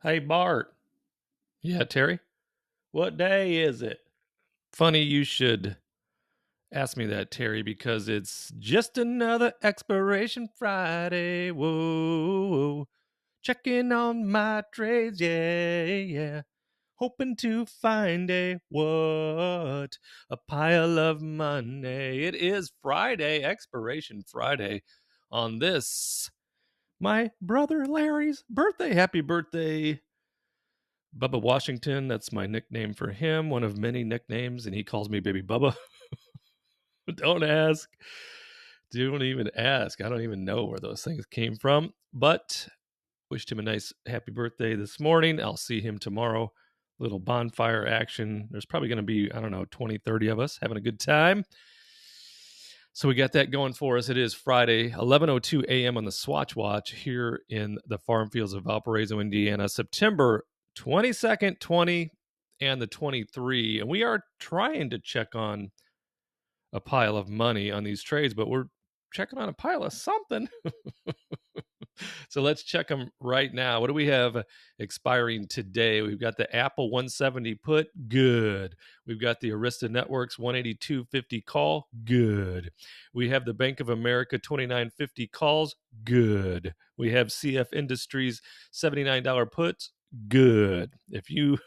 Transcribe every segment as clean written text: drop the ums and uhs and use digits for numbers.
Hey, Bart. Yeah, Terry. What day is it? Funny you should ask me that, Terry, because it's just another expiration Friday. Whoa, whoa. Checking on my trades, yeah, yeah. Hoping to find a what? A pile of money. It is Friday, expiration Friday, on this, my brother Larry's birthday. Happy birthday, Bubba Washington. That's my nickname for him, one of many nicknames, and he calls me Baby Bubba. Don't ask. Don't even ask. I don't even know where those things came from. But wished him a nice happy birthday this morning. I'll see him tomorrow. Little bonfire action. There's probably going to be, I don't know, 20, 30 of us having a good time. So we got that going for us. It is Friday, 11:02 a.m. on the Swatch Watch here in the farm fields of Valparaiso, Indiana, September 22nd, 20 and the 23. And we are trying to check on a pile of money on these trades, but we're checking on a pile of something. So let's check them right now. What do we have expiring today? We've got the Apple 170 put, good. We've got the Arista Networks 182.50 call, good. We have the Bank of America 29.50 calls, good. We have CF Industries $79 puts, good. If you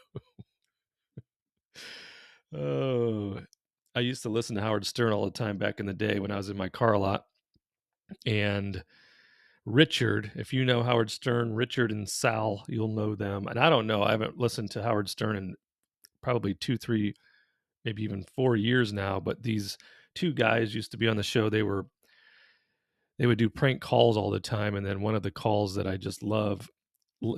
oh, I used to listen to Howard Stern all the time back in the day when I was in my car a lot. And Richard, if you know Howard Stern, Richard and Sal, you'll know them. And I don't know, I haven't listened to Howard Stern in probably 2, 3, maybe even 4 years now. But these two guys used to be on the show. They would do prank calls all the time. And then one of the calls that I just love,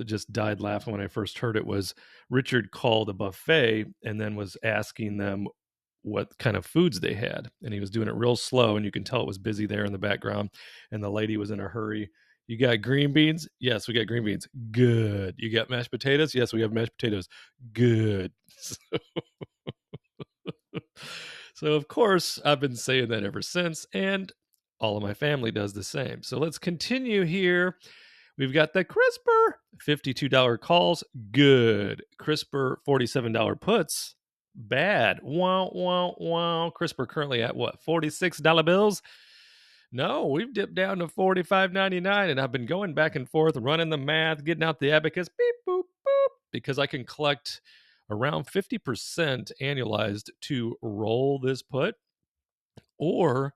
just died laughing when I first heard it, was Richard called a buffet and then was asking them what kind of foods they had. And he was doing it real slow, and you can tell it was busy there in the background. And the lady was in a hurry. You got green beans? Yes, we got green beans. Good. You got mashed potatoes? Yes, we have mashed potatoes. Good. So, of course, I've been saying that ever since, and all of my family does the same. So let's continue here. We've got the CRISPR $52 calls, good. CRISPR $47 puts, bad. Wow, wow, wow. CRISPR currently at what, $46 bills? No, we've dipped down to $45.99, and I've been going back and forth, running the math, getting out the abacus, beep, boop, boop, because I can collect around 50% annualized to roll this put, or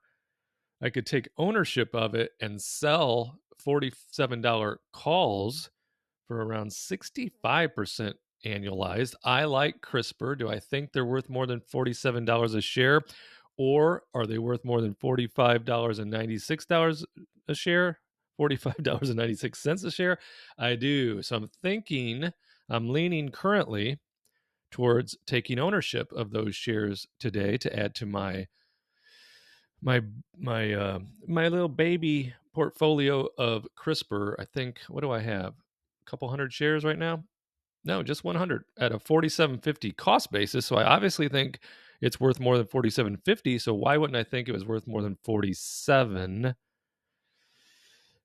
I could take ownership of it and sell $47 calls for around 65% annualized. I like CRISPR. Do I think they're worth more than $47 a share? Or are they worth more than $45.96 a share? $45.96 a share? I do. So I'm leaning currently towards taking ownership of those shares today to add to my my little baby portfolio of CRISPR. I think, what do I have? A couple hundred shares right now? No, just 100 at a 47.50 cost basis. So I obviously think it's worth more than 47.50. So why wouldn't I think it was worth more than 47?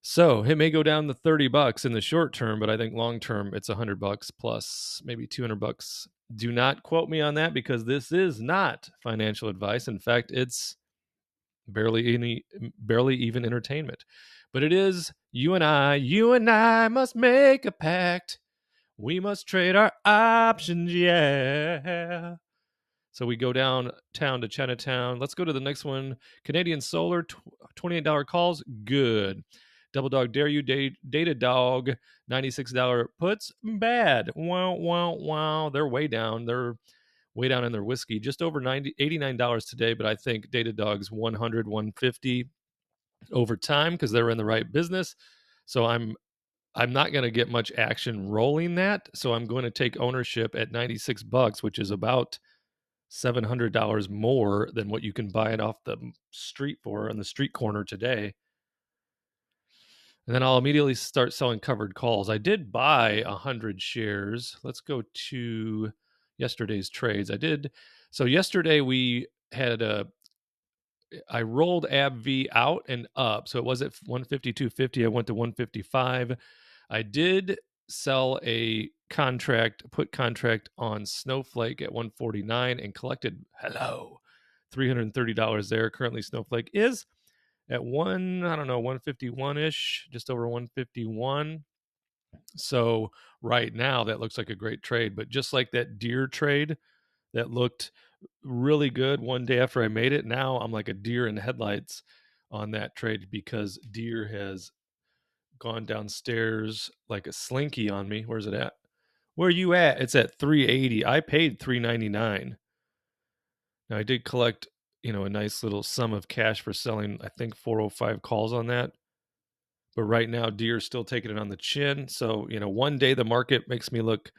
So it may go down to $30 in the short term, but I think long term it's $100 plus maybe $200. Do not quote me on that, because this is not financial advice. In fact, it's barely even entertainment. But it is you and I must make a pact. We must trade our options, yeah. So we go downtown to Chinatown. Let's go to the next one. Canadian Solar, $28 calls, good. Double Dog Dare You, Data Dog, $96 puts, bad. Wow, wow, wow. They're way down. They're way down in their whiskey, just over $89 today. But I think Data Dog's 100, 150 over time, because they're in the right business. So I'm not going to get much action rolling that. So I'm going to take ownership at $96, which is about $700 more than what you can buy it off the street for on the street corner today. And then I'll immediately start selling covered calls. I did buy 100 shares. Let's go to yesterday's trades. So yesterday I rolled AbbVie out and up. So it was at 152.50. I went to 155. I did sell a put contract on Snowflake at 149 and collected $330 there. Currently Snowflake is at 151-ish, just over 151. So right now that looks like a great trade, but just like that deer trade that looked really good one day after I made it, now I'm like a deer in the headlights on that trade because deer has gone downstairs like a slinky on me. Where's it at? Where are you at? It's at 380. I paid 399. Now I did collect, a nice little sum of cash for selling, I think 405 calls on that. But right now deer's still taking it on the chin. So, one day the market makes me look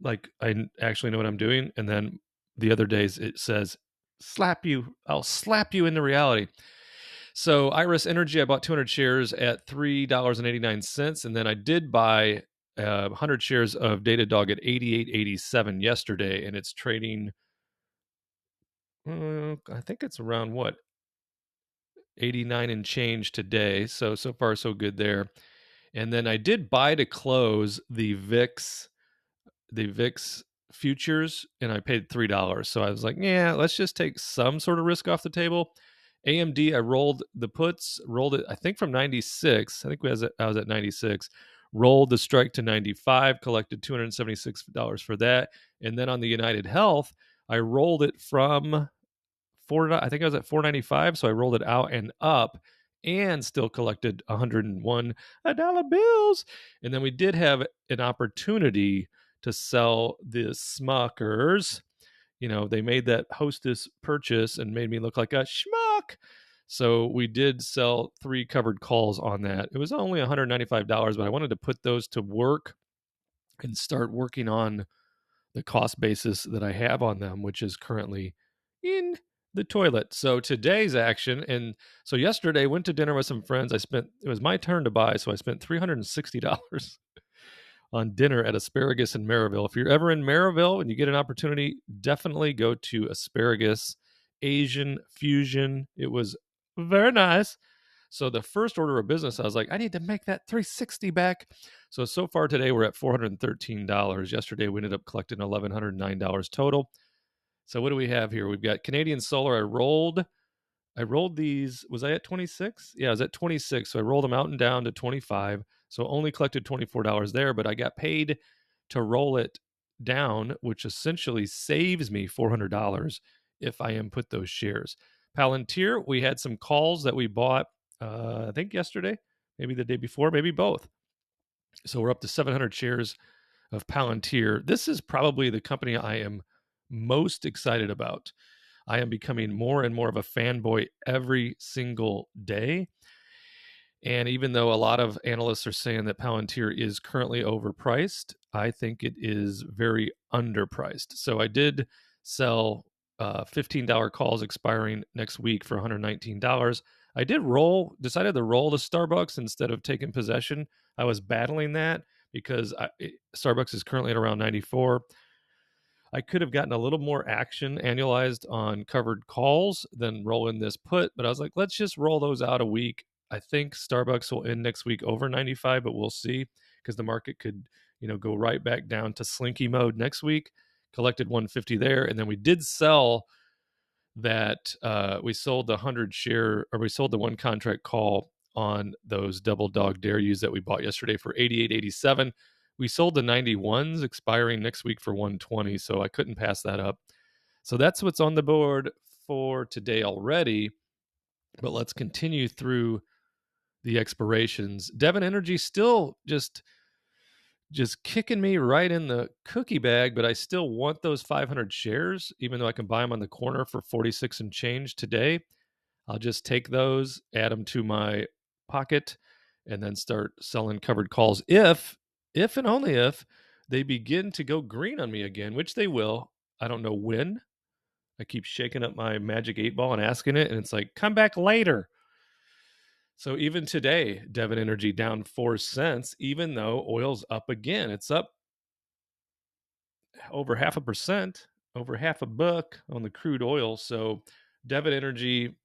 like I actually know what I'm doing, and then the other days it says I'll slap you into reality. So Iris Energy, I bought 200 shares at $3.89, and then I did buy 100 shares of Datadog at 88.87 yesterday, and it's trading I think it's around 89 and change today. So far so good there. And then I did buy to close the VIX futures, and I paid $3. So I was like, yeah, let's just take some sort of risk off the table. AMD, I rolled the puts, rolled it, I think from 96. I think I was at 96. Rolled the strike to 95, collected $276 for that. And then on the United Health, I rolled it from I think I was at 495, so I rolled it out and up and still collected $101 bills. And then we did have an opportunity to sell the Smuckers. They made that Hostess purchase and made me look like a schmuck. So we did sell 3 covered calls on that. It was only $195, but I wanted to put those to work and start working on the cost basis that I have on them, which is currently in the toilet. So today's action, and so yesterday went to dinner with some friends. It was my turn to buy, so I spent $360 on dinner at Asparagus in Maryville. If you're ever in Maryville and you get an opportunity, definitely go to Asparagus Asian Fusion. It was very nice. So the first order of business, I was like, I need to make that 360 back. So far today, we're at $413. Yesterday, we ended up collecting $1,109 total. So what do we have here? We've got Canadian Solar. I rolled these. Was I at 26? Yeah, I was at 26. So I rolled them out and down to 25. So only collected $24 there, but I got paid to roll it down, which essentially saves me $400 if I input those shares. Palantir, we had some calls that we bought, I think yesterday, maybe the day before, maybe both. So we're up to 700 shares of Palantir. This is probably the company I am most excited about. I am becoming more and more of a fanboy every single day. And even though a lot of analysts are saying that Palantir is currently overpriced, I think it is very underpriced. So I did sell $15 calls expiring next week for $119. I decided to roll to Starbucks instead of taking possession. I was battling that because Starbucks is currently at around 94. I could have gotten a little more action annualized on covered calls than roll in this put, but I was like, let's just roll those out a week. I think Starbucks will end next week over 95, but we'll see because the market could, go right back down to slinky mode next week. Collected 150 there, and then we did sell that. We sold we sold the one contract call on those double dog dare use that we bought yesterday for 88.87. We sold the 91s expiring next week for 120, so I couldn't pass that up. So that's what's on the board for today already. But let's continue through the expirations. Devon Energy still just kicking me right in the cookie bag, but I still want those 500 shares, even though I can buy them on the corner for 46 and change today. I'll just take those, add them to my pocket, and then start selling covered calls if and only if they begin to go green on me again, which they will. I don't know when. I keep shaking up my magic 8-ball and asking it, and it's like, come back later. So even today, Devon Energy down 4 cents, even though oil's up again. It's up over 0.5%, over $5 on the crude oil. So Devon Energy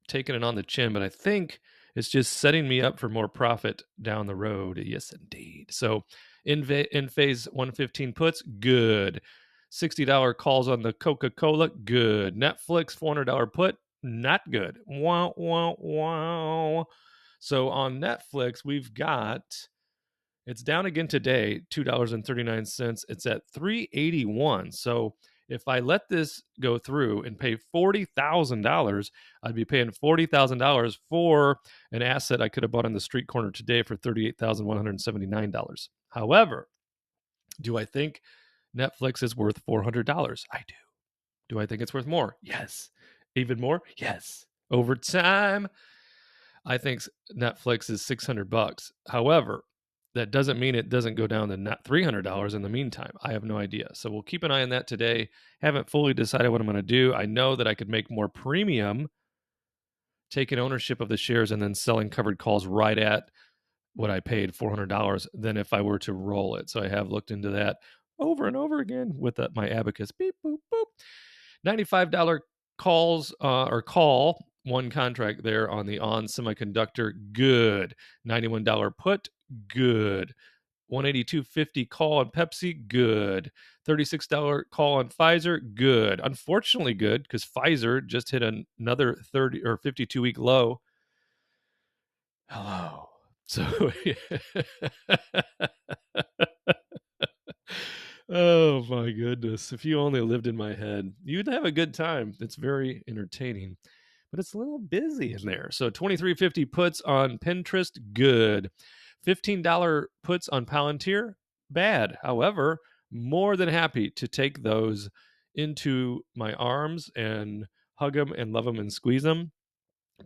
taking it on the chin, but I think it's just setting me up for more profit down the road. Yes, indeed. So In phase 115 puts, good. $60 calls on the Coca-Cola, good. Netflix, $400 put, not good. Wow, wow, wow. So on Netflix, we've got, it's down again today, $2.39. It's at $3.81. So if I let this go through and pay $40,000, I'd be paying $40,000 for an asset I could have bought on the street corner today for $38,179. However, do I think Netflix is worth $400? I do. Do I think it's worth more? Yes. Even more? Yes. Over time, I think Netflix is $600. However, that doesn't mean it doesn't go down to not $300 in the meantime. I have no idea. So we'll keep an eye on that today. Haven't fully decided what I'm going to do. I know that I could make more premium taking ownership of the shares and then selling covered calls right at what I paid, $400, than if I were to roll it. So I have looked into that over and over again with my abacus. Beep, boop, boop. $95 calls or call, one contract there on the ON Semiconductor, good. $91 put, good. $182.50 call on Pepsi, good. $36 call on Pfizer, good. Unfortunately, good because Pfizer just hit another 30 or 52-week low. Hello. So, oh my goodness. If you only lived in my head, you'd have a good time. It's very entertaining, but it's a little busy in there. So $23.50 puts on Pinterest, good. $15 puts on Palantir, bad. However, more than happy to take those into my arms and hug them and love them and squeeze them.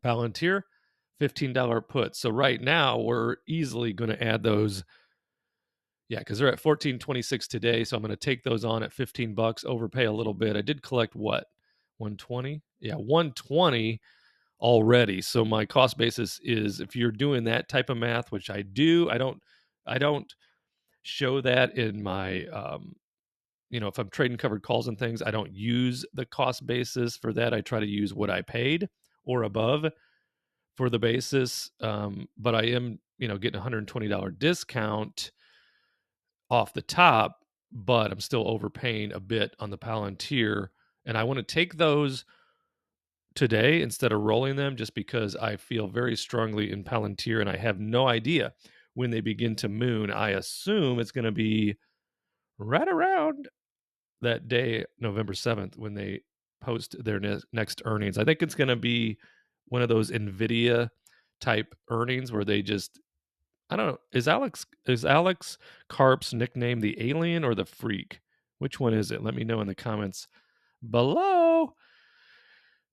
Palantir, $15 put. So right now we're easily going to add those. Yeah, because they're at $14.26 today. So I'm going to take those on at $15, overpay a little bit. I did collect what? 120? Yeah, 120 already. So my cost basis is, if you're doing that type of math, which I do, I don't show that in my if I'm trading covered calls and things, I don't use the cost basis for that. I try to use what I paid or above for the basis. But I am, getting a $120 discount off the top, but I'm still overpaying a bit on the Palantir. And I want to take those today instead of rolling them, just because I feel very strongly in Palantir and I have no idea when they begin to moon. I assume it's going to be right around that day, November 7th, when they post their next earnings. I think it's going to be one of those NVIDIA type earnings where they just, I don't know, is Alex Karp's nickname the Alien or the Freak? Which one is it? Let me know in the comments below.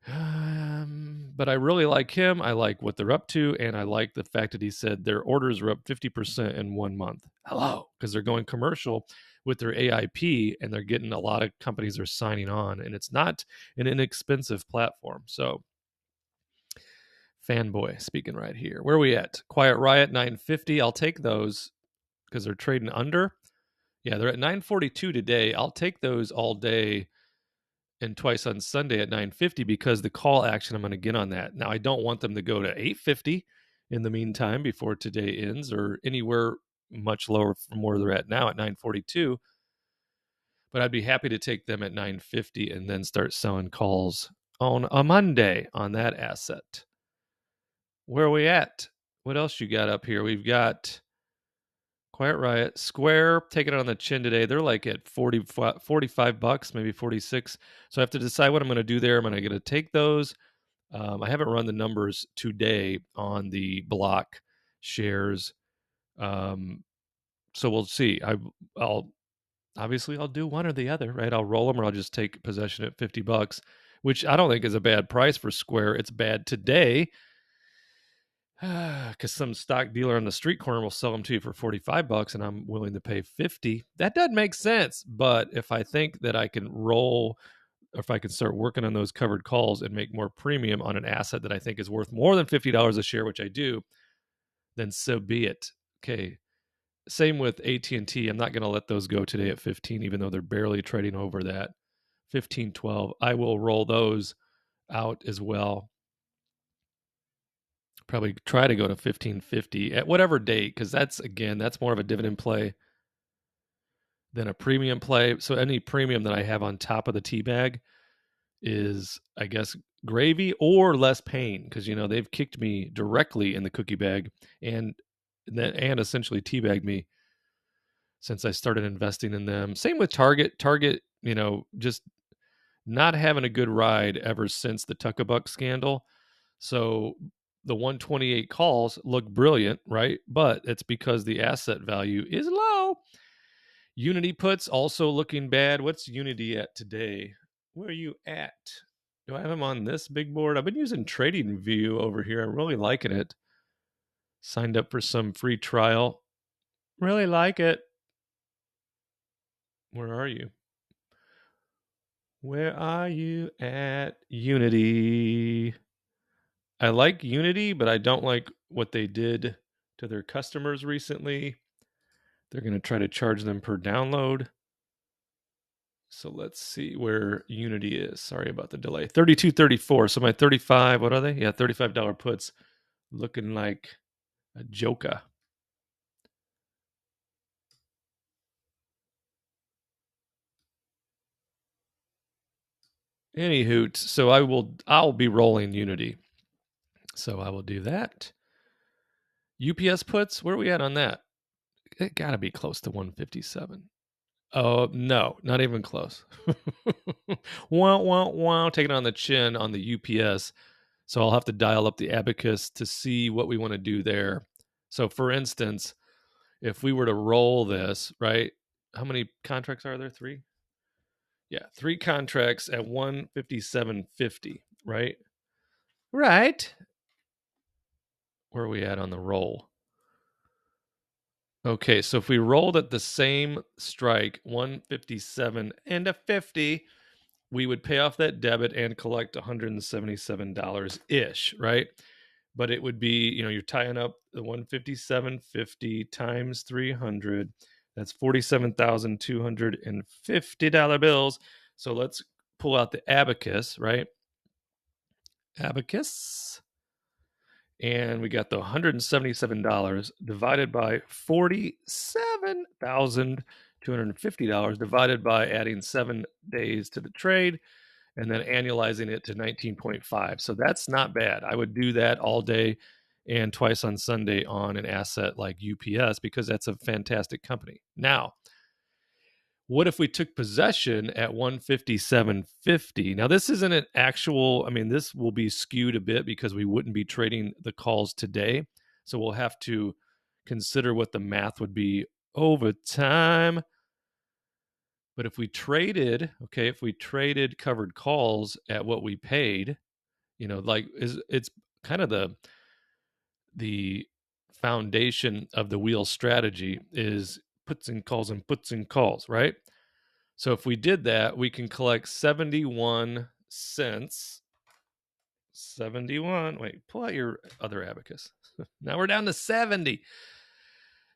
But I really like him. I like what they're up to, and I like the fact that he said their orders are up 50% in 1 month. Hello, because they're going commercial with their AIP, and they're getting a lot of companies are signing on, and it's not an inexpensive platform. So, fanboy speaking right here. Where are we at? Quiet Riot 950. I'll take those because they're trading under. Yeah, they're at 942 today. I'll take those all day and twice on Sunday at 950 because the call action I'm going to get on that. Now, I don't want them to go to 850 in the meantime before today ends, or anywhere much lower from where they're at now at 942. But I'd be happy to take them at 950 and then start selling calls on a Monday on that asset. Where are we at? What else you got up here? We've got Quiet Riot, Square, taking it on the chin today. They're like at $45, maybe 46. So I have to decide what I'm going to do there. Am I going to take those? I haven't run the numbers today on the block shares. So we'll see. I'll do one or the other, right? I'll roll them or I'll just take possession at $50, which I don't think is a bad price for Square. It's bad today because some stock dealer on the street corner will sell them to you for $45 and I'm willing to pay $50. That doesn't make sense. But if I think that I can roll, or if I can start working on those covered calls and make more premium on an asset that I think is worth more than $50 a share, which I do, then so be it. Okay. Same with AT&T. I'm not going to let those go today at 15, even though they're barely trading over that 15.12. I will roll those out as well. Probably try to go to 15.50 at whatever date, because that's more of a dividend play. then a premium play. So any premium that I have on top of the tea bag is, I guess, gravy or less pain, because they've kicked me directly in the cookie bag and essentially teabagged me since I started investing in them. Same with Target. Target, just not having a good ride ever since the Tuckabuck scandal. So the 128 calls look brilliant, right? But it's because the asset value is low. Unity puts also looking bad. What's Unity at today? Where are you at? Do I have them on this big board? I've been using Trading View over here. I'm really liking it. Signed up for some free trial. Really like it. Where are you? Where are you at, Unity? I like Unity, but I don't like what they did to their customers recently. They're going to try to charge them per download. So let's see where Unity is. Sorry about the delay. 32.34. So my 35, what are they? Yeah, $35 puts looking like a joker. Anywho, so I'll be rolling Unity. So I will do that. UPS puts, where are we at on that? It got to be close to 157. Oh, no, not even close. Wow, wow, wow. Taking it on the chin on the UPS. So I'll have to dial up the abacus to see what we want to do there. So for instance, if we were to roll this, right? How many contracts are there? 3? Yeah, 3 contracts at 157.50, right? Right. Where are we at on the roll? Okay, so if we rolled at the same strike, 157 and a 50, we would pay off that debit and collect $177 ish, right? But it would be, you're tying up the 157.50 times 300. That's $47,250 bills. So let's pull out the abacus, right? Abacus. And we got the $177 divided by $47,250 divided by adding 7 days to the trade and then annualizing it to 19.5. So that's not bad. I would do that all day and twice on Sunday on an asset like UPS because that's a fantastic company. Now, what if we took possession at 157.50? Now, this isn't an actual, this will be skewed a bit because we wouldn't be trading the calls today. So we'll have to consider what the math would be over time. But if we traded covered calls at what we paid, it's kind of the foundation of the wheel strategy is puts and calls and puts and calls, right? So if we did that, we can collect 71 cents. 71. Wait, pull out your other abacus. Now we're down to 70.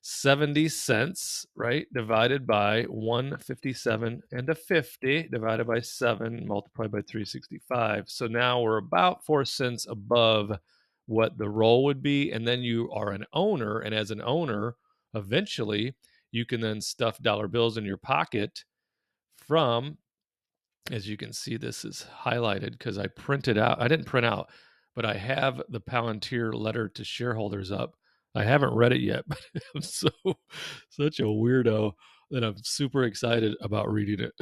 70 cents, right? Divided by 157 and a 50 divided by 7 multiplied by 365. So now we're about 4 cents above what the roll would be. And then you are an owner. And as an owner, eventually you can then stuff dollar bills in your pocket from, as you can see, this is highlighted because I didn't print out, but I have the Palantir letter to shareholders up. I haven't read it yet, but I'm such a weirdo that I'm super excited about reading it.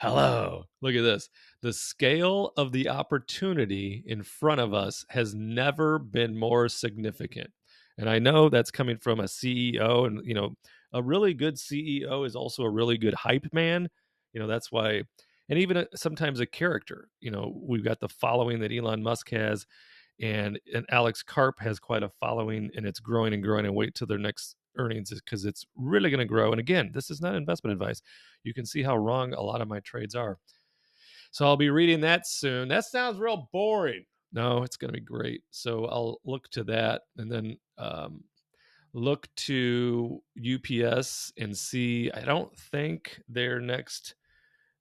Hello. Look at this. The scale of the opportunity in front of us has never been more significant. And I know that's coming from a CEO, and a really good CEO is also a really good hype man. That's why, and even sometimes a character. We've got the following that Elon Musk has, and Alex Karp has quite a following, and it's growing and growing. And wait till their next earnings because it's really going to grow. And again, this is not investment advice. You can see how wrong a lot of my trades are. So I'll be reading that soon. That sounds real boring. No, it's going to be great. So I'll look to that, and then look to UPS and see. I don't think their next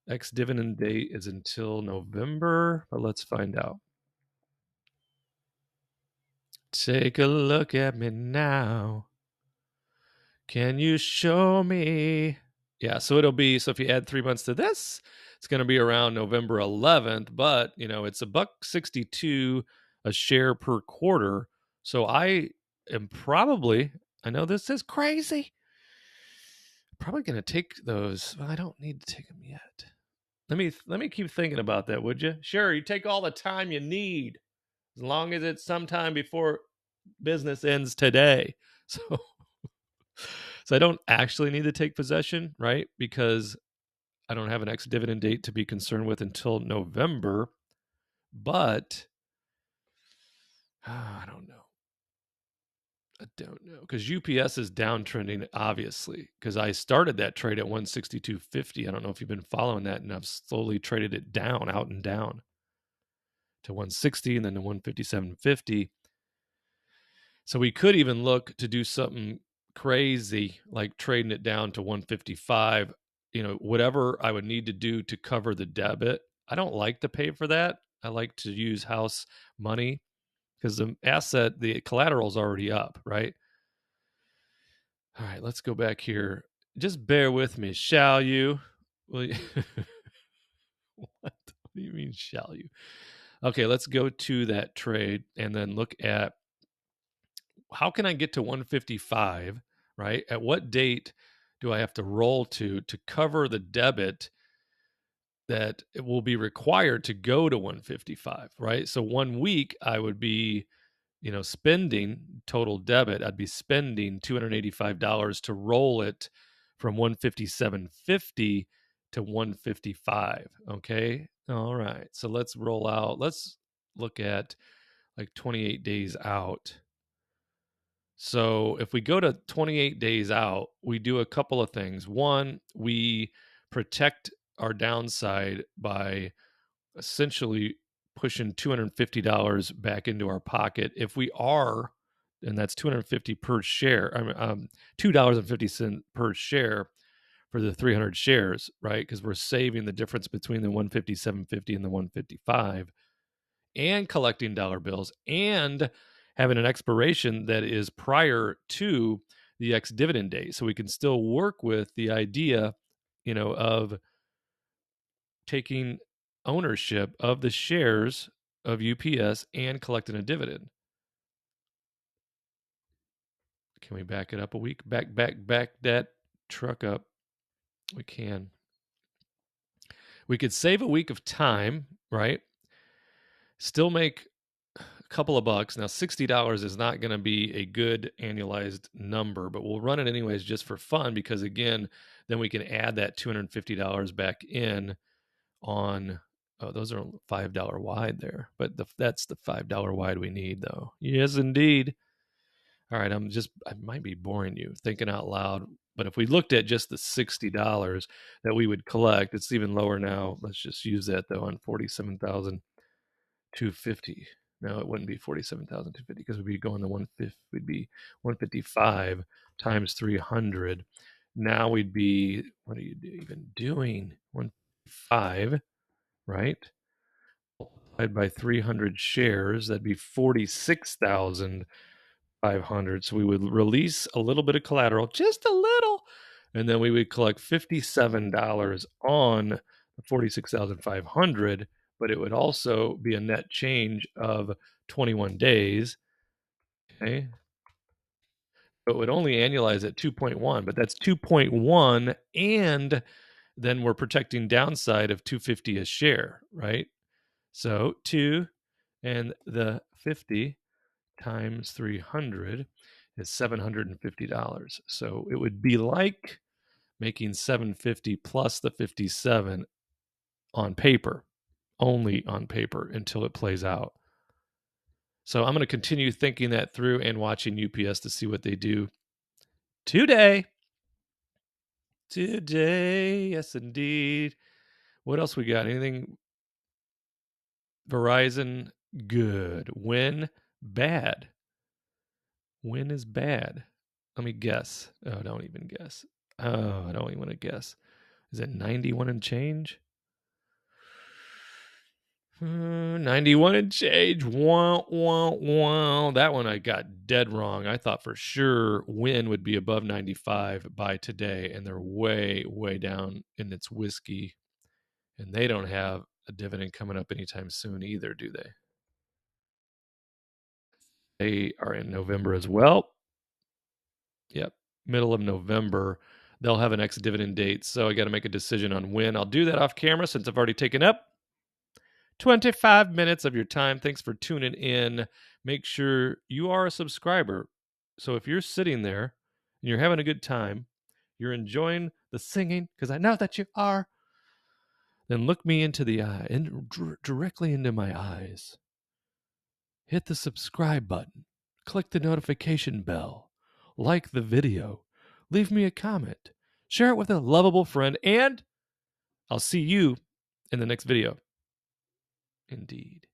ex-dividend date is until November, but let's find out. Take a look at me now. Can you show me? Yeah, so it'll be, so if you add 3 months to this, it's going to be around November 11th, but it's $1.62 a share per quarter. So I am probably, I know this is crazy, probably going to take those. Well, I don't need to take them yet. Let me keep thinking about that, would you? Sure, you take all the time you need, as long as it's sometime before business ends today. So I don't actually need to take possession, right? Because I don't have an ex-dividend date to be concerned with until November. But I don't know. Because UPS is downtrending, obviously, because I started that trade at 162.50. I don't know if you've been following that, and I've slowly traded it down, out and down to 160 and then to 157.50. So we could even look to do something crazy like trading it down to 155, whatever I would need to do to cover the debit. I don't like to pay for that. I like to use house money because the collateral is already up, right? All right, let's go back here. Just bear with me, shall you? Will you? What do you mean, shall you? Okay, let's go to that trade and then look at how can I get to 155, right? At what date do I have to roll to cover the debit that it will be required to go to 155, right? So 1 week I would be, spending total debit. I'd be spending $285 to roll it from 157.50 to 155. Okay. All right. So let's roll out. Let's look at like 28 days out. So if we go to 28 days out, we do a couple of things. One, we protect our downside by essentially pushing $250 back into our pocket. If we are, and that's $250 per share, $2.50 per share for the 300 shares, right? Because we're saving the difference between the 157.50 and the 155, and collecting dollar bills and having an expiration that is prior to the ex-dividend date. So we can still work with the idea, of taking ownership of the shares of UPS and collecting a dividend. Can we back it up a week? Back that truck up. We can. We could save a week of time, right? Still make a couple of bucks. Now, $60 is not going to be a good annualized number, but we'll run it anyways just for fun because, again, then we can add that $250 back in on. Oh, those are $5 wide there, but that's the $5 wide we need, though. Yes, indeed. All right, I might be boring you thinking out loud, but if we looked at just the $60 that we would collect, it's even lower now. Let's just use that though on 47,250. No, it wouldn't be 47,250 because we'd be going to 150. We'd be 155 times 300. Now we'd be, what are you even doing? 155, right? Multiplied by 300 shares, that'd be 46,500. So we would release a little bit of collateral, just a little, and then we would collect $57 on the 46,500, but it would also be a net change of 21 days. Okay. So it would only annualize at 2.1, but that's 2.1, and then we're protecting downside of 250 a share, right? So 2 and the 50 times 300 is $750. So it would be like making 750 plus the 57 on paper, only on paper until it plays out. So I'm going to continue thinking that through and watching UPS to see what they do today. Yes, indeed. What else we got? Anything? Verizon, good. When, bad. When is bad? Let me guess. Oh, don't even guess. Oh, I don't even want to guess. Is it 91 and change? 91 and change. Wah, wah, wah. That one I got dead wrong. I thought for sure Win would be above 95 by today, and they're way, way down in its whiskey. And they don't have a dividend coming up anytime soon either, do they? They are in November as well. Yep, middle of November. They'll have an ex-dividend date, so I got to make a decision on when. I'll do that off camera since I've already taken up 25 minutes of your time. Thanks for tuning in. Make sure you are a subscriber. So if you're sitting there and you're having a good time, you're enjoying the singing, because I know that you are, then look me into the eye, directly into my eyes. Hit the subscribe button. Click the notification bell. Like the video. Leave me a comment. Share it with a lovable friend. And I'll see you in the next video. Indeed.